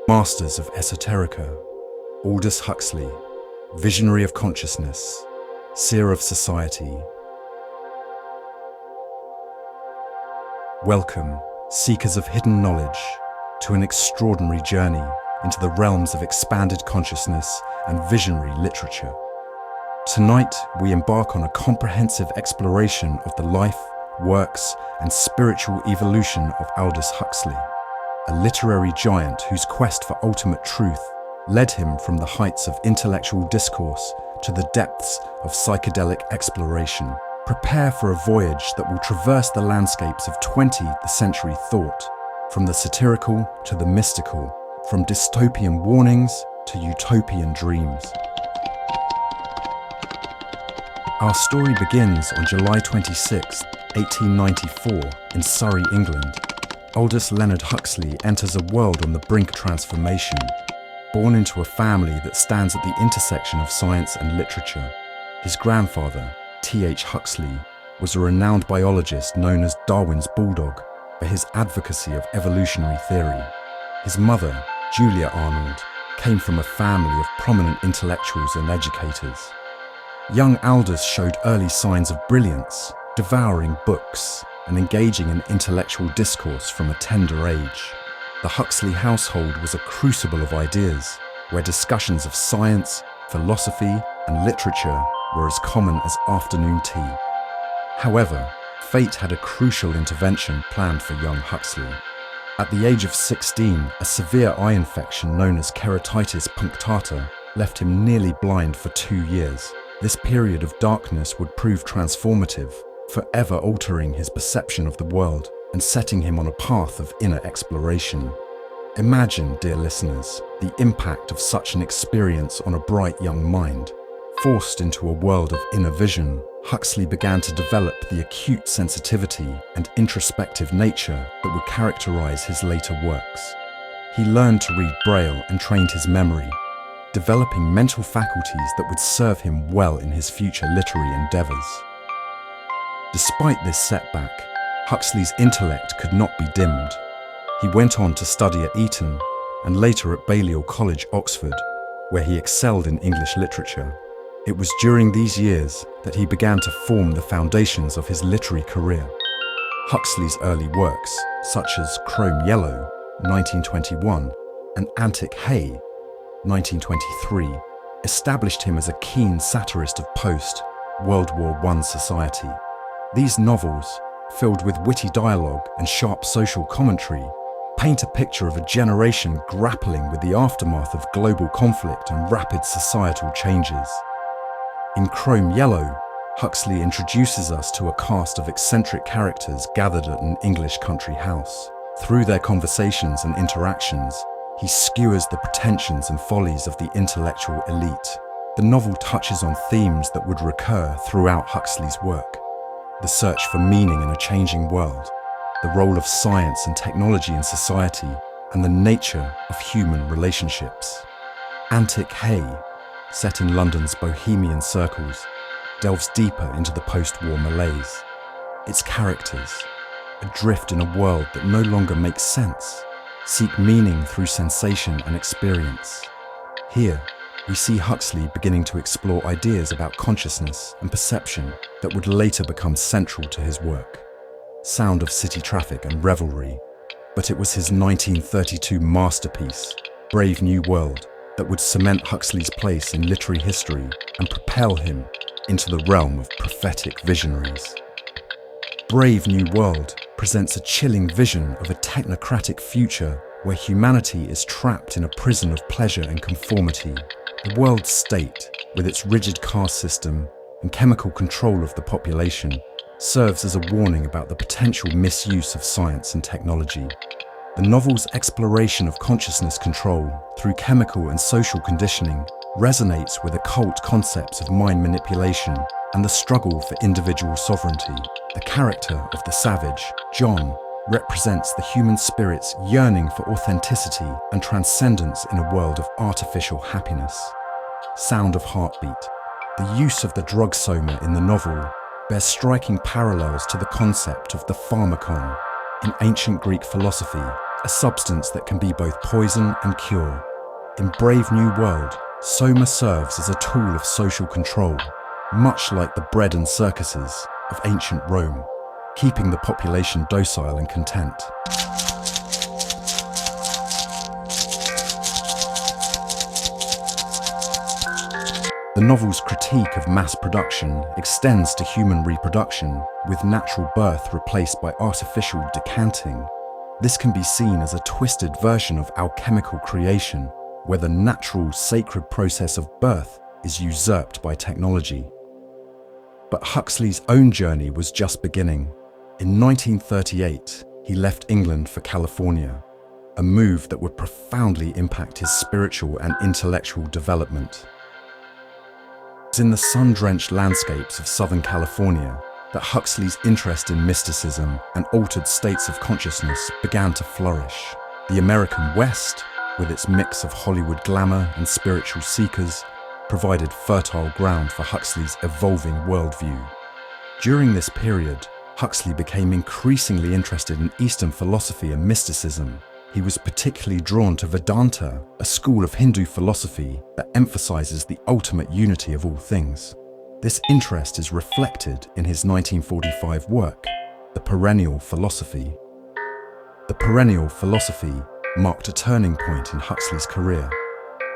Masters of Esoterica, Aldous Huxley, Visionary of Consciousness, Seer of Society. Welcome, seekers of hidden knowledge, to an extraordinary journey into the realms of expanded consciousness and visionary literature. Tonight, we embark on a comprehensive exploration of the life, works, and spiritual evolution of Aldous Huxley, a literary giant whose quest for ultimate truth led him from the heights of intellectual discourse to the depths of psychedelic exploration. Prepare for a voyage that will traverse the landscapes of 20th century thought, from the satirical to the mystical, from dystopian warnings to utopian dreams. Our story begins on July 26, 1894, in Surrey, England. Aldous Leonard Huxley enters a world on the brink of transformation, born into a family that stands at the intersection of science and literature. His grandfather, T.H. Huxley, was a renowned biologist known as Darwin's bulldog for his advocacy of evolutionary theory. His mother, Julia Arnold, came from a family of prominent intellectuals and educators. Young Aldous showed early signs of brilliance, devouring books and engaging in intellectual discourse from a tender age. The Huxley household was a crucible of ideas, where discussions of science, philosophy, and literature were as common as afternoon tea. However, fate had a crucial intervention planned for young Huxley. At the age of 16, a severe eye infection known as keratitis punctata left him nearly blind for 2 years. This period of darkness would prove transformative, forever altering his perception of the world and setting him on a path of inner exploration. Imagine, dear listeners, the impact of such an experience on a bright young mind. Forced into a world of inner vision, Huxley began to develop the acute sensitivity and introspective nature that would characterize his later works. He learned to read Braille and trained his memory, developing mental faculties that would serve him well in his future literary endeavors. Despite this setback, Huxley's intellect could not be dimmed. He went on to study at Eton and later at Balliol College, Oxford, where he excelled in English literature. It was during these years that he began to form the foundations of his literary career. Huxley's early works, such as Chrome Yellow, 1921, and Antic Hay, 1923, established him as a keen satirist of post-World War I society. These novels, filled with witty dialogue and sharp social commentary, paint a picture of a generation grappling with the aftermath of global conflict and rapid societal changes. In Chrome Yellow, Huxley introduces us to a cast of eccentric characters gathered at an English country house. Through their conversations and interactions, he skewers the pretensions and follies of the intellectual elite. The novel touches on themes that would recur throughout Huxley's work: the search for meaning in a changing world, the role of science and technology in society, and the nature of human relationships. Antic Hay, set in London's bohemian circles, delves deeper into the post-war malaise. Its characters, adrift in a world that no longer makes sense, seek meaning through sensation and experience. Here, we see Huxley beginning to explore ideas about consciousness and perception that would later become central to his work. Sound of city traffic and revelry, but it was his 1932 masterpiece, Brave New World, that would cement Huxley's place in literary history and propel him into the realm of prophetic visionaries. Brave New World presents a chilling vision of a technocratic future where humanity is trapped in a prison of pleasure and conformity. The world state, with its rigid caste system and chemical control of the population, serves as a warning about the potential misuse of science and technology. The novel's exploration of consciousness control through chemical and social conditioning resonates with occult concepts of mind manipulation and the struggle for individual sovereignty. The character of the savage, John, represents the human spirit's yearning for authenticity and transcendence in a world of artificial happiness. Sound of Heartbeat. The use of the drug soma in the novel bears striking parallels to the concept of the pharmakon in ancient Greek philosophy, a substance that can be both poison and cure. In Brave New World, soma serves as a tool of social control, much like the bread and circuses of ancient Rome, keeping the population docile and content. The novel's critique of mass production extends to human reproduction, with natural birth replaced by artificial decanting. This can be seen as a twisted version of alchemical creation, where the natural, sacred process of birth is usurped by technology. But Huxley's own journey was just beginning. In 1938, he left England for California, a move that would profoundly impact his spiritual and intellectual development. It was in the sun-drenched landscapes of Southern California that Huxley's interest in mysticism and altered states of consciousness began to flourish. The American West, with its mix of Hollywood glamour and spiritual seekers, provided fertile ground for Huxley's evolving worldview. During this period, Huxley became increasingly interested in Eastern philosophy and mysticism. He was particularly drawn to Vedanta, a school of Hindu philosophy that emphasizes the ultimate unity of all things. This interest is reflected in his 1945 work, The Perennial Philosophy. The Perennial Philosophy marked a turning point in Huxley's career,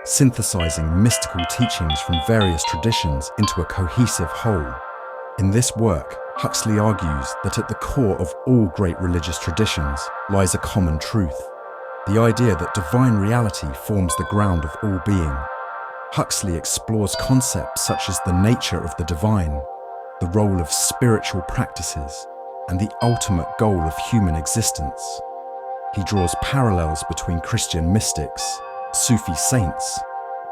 synthesizing mystical teachings from various traditions into a cohesive whole. In this work, Huxley argues that at the core of all great religious traditions lies a common truth, the idea that divine reality forms the ground of all being. Huxley explores concepts such as the nature of the divine, the role of spiritual practices, and the ultimate goal of human existence. He draws parallels between Christian mystics, Sufi saints,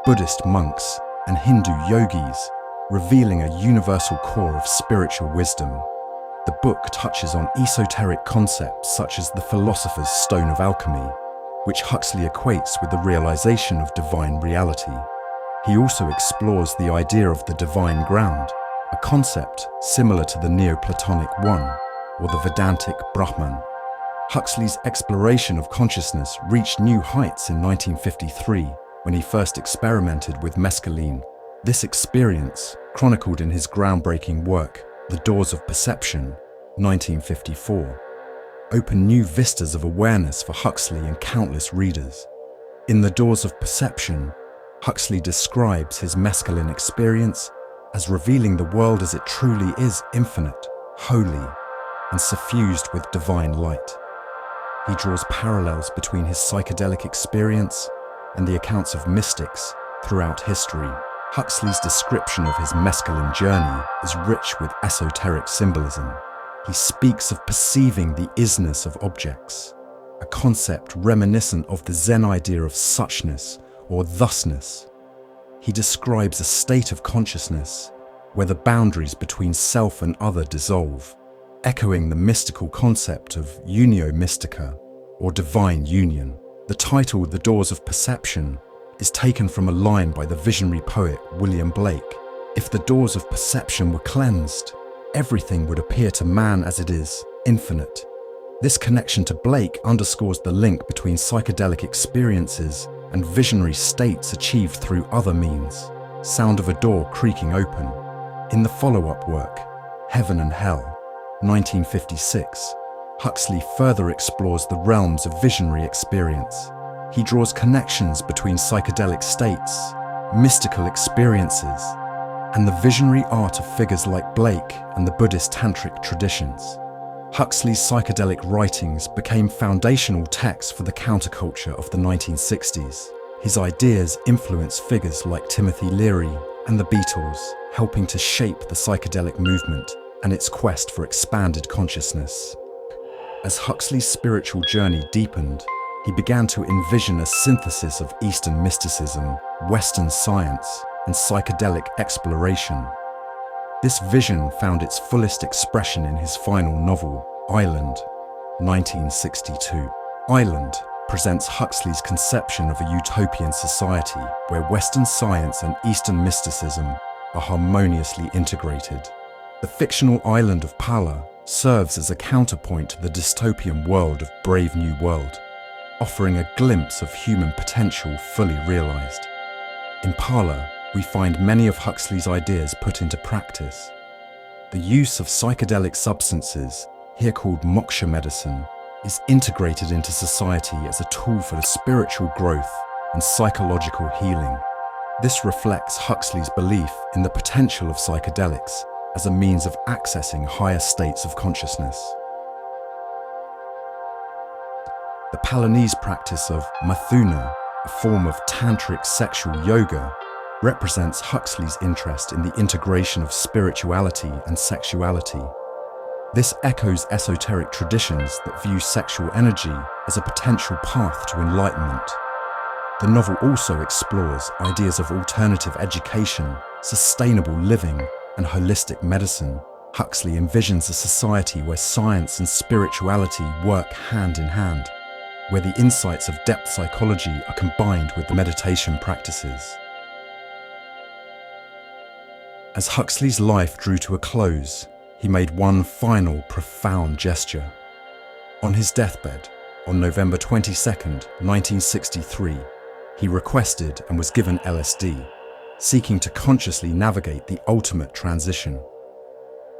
Buddhist monks, and Hindu yogis, revealing a universal core of spiritual wisdom. The book touches on esoteric concepts such as the philosopher's stone of alchemy, which Huxley equates with the realization of divine reality. He also explores the idea of the divine ground, a concept similar to the Neoplatonic One or the Vedantic Brahman. Huxley's exploration of consciousness reached new heights in 1953 when he first experimented with mescaline. This experience, chronicled in his groundbreaking work, The Doors of Perception, 1954, opened new vistas of awareness for Huxley and countless readers. In The Doors of Perception, Huxley describes his mescaline experience as revealing the world as it truly is infinite, holy, and suffused with divine light. He draws parallels between his psychedelic experience and the accounts of mystics throughout history. Huxley's description of his mescaline journey is rich with esoteric symbolism. He speaks of perceiving the isness of objects, a concept reminiscent of the Zen idea of suchness or thusness. He describes a state of consciousness where the boundaries between self and other dissolve, echoing the mystical concept of unio mystica, or divine union. The title, The Doors of Perception, is taken from a line by the visionary poet William Blake. If the doors of perception were cleansed, everything would appear to man as it is, infinite. This connection to Blake underscores the link between psychedelic experiences and visionary states achieved through other means. Sound of a door creaking open. In the follow-up work, Heaven and Hell, 1956, Huxley further explores the realms of visionary experience. He draws connections between psychedelic states, mystical experiences, and the visionary art of figures like Blake and the Buddhist tantric traditions. Huxley's psychedelic writings became foundational texts for the counterculture of the 1960s. His ideas influenced figures like Timothy Leary and the Beatles, helping to shape the psychedelic movement and its quest for expanded consciousness. As Huxley's spiritual journey deepened, he began to envision a synthesis of Eastern mysticism, Western science, and psychedelic exploration. This vision found its fullest expression in his final novel, Island, 1962. Island presents Huxley's conception of a utopian society where Western science and Eastern mysticism are harmoniously integrated. The fictional island of Pala serves as a counterpoint to the dystopian world of Brave New World. offering a glimpse of human potential fully realized. In Parla, we find many of Huxley's ideas put into practice. The use of psychedelic substances, here called moksha medicine, is integrated into society as a tool for the spiritual growth and psychological healing. This reflects Huxley's belief in the potential of psychedelics as a means of accessing higher states of consciousness. The Palanese practice of mathuna, a form of tantric sexual yoga, represents Huxley's interest in the integration of spirituality and sexuality. This echoes esoteric traditions that view sexual energy as a potential path to enlightenment. The novel also explores ideas of alternative education, sustainable living, and holistic medicine. Huxley envisions a society where science and spirituality work hand in hand, where the insights of depth psychology are combined with the meditation practices. As Huxley's life drew to a close, he made one final profound gesture. On his deathbed, on November 22, 1963, he requested and was given LSD, seeking to consciously navigate the ultimate transition.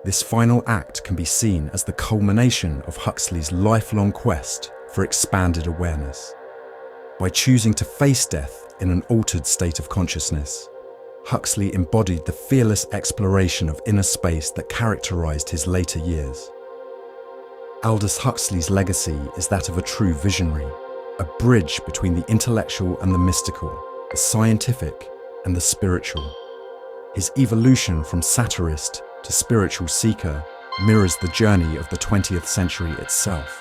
This final act can be seen as the culmination of Huxley's lifelong quest for expanded awareness. By choosing to face death in an altered state of consciousness, Huxley embodied the fearless exploration of inner space that characterized his later years. Aldous Huxley's legacy is that of a true visionary, a bridge between the intellectual and the mystical, the scientific and the spiritual. His evolution from satirist to spiritual seeker mirrors the journey of the 20th century itself,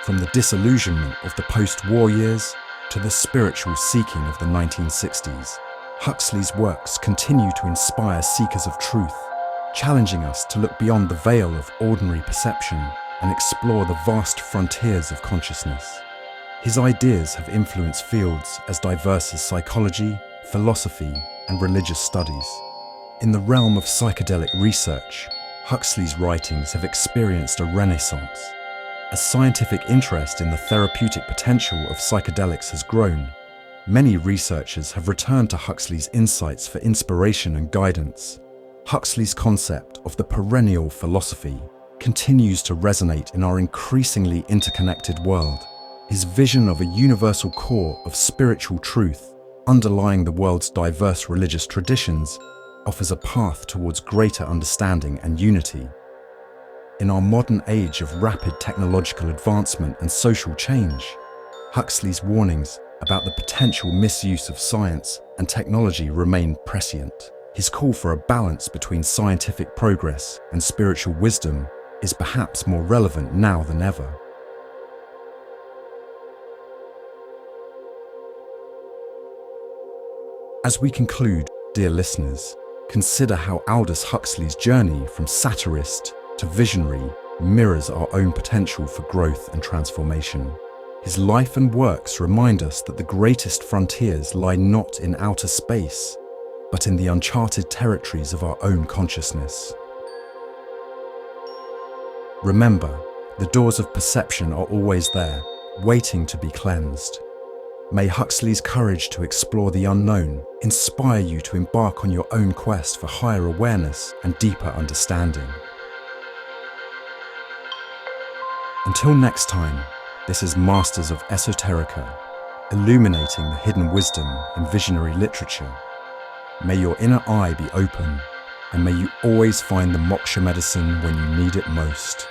from the disillusionment of the post-war years to the spiritual seeking of the 1960s. Huxley's works continue to inspire seekers of truth, challenging us to look beyond the veil of ordinary perception and explore the vast frontiers of consciousness. His ideas have influenced fields as diverse as psychology, philosophy, and religious studies. In the realm of psychedelic research, Huxley's writings have experienced a renaissance. As scientific interest in the therapeutic potential of psychedelics has grown, many researchers have returned to Huxley's insights for inspiration and guidance. Huxley's concept of the perennial philosophy continues to resonate in our increasingly interconnected world. His vision of a universal core of spiritual truth underlying the world's diverse religious traditions offers a path towards greater understanding and unity. In our modern age of rapid technological advancement and social change, Huxley's warnings about the potential misuse of science and technology remain prescient. His call for a balance between scientific progress and spiritual wisdom is perhaps more relevant now than ever. As we conclude, dear listeners, consider how Aldous Huxley's journey from satirist to visionary mirrors our own potential for growth and transformation. His life and works remind us that the greatest frontiers lie not in outer space, but in the uncharted territories of our own consciousness. Remember, the doors of perception are always there, waiting to be cleansed. May Huxley's courage to explore the unknown inspire you to embark on your own quest for higher awareness and deeper understanding. Until next time, this is Masters of Esoterica, illuminating the hidden wisdom in visionary literature. May your inner eye be open, and may you always find the moksha medicine when you need it most.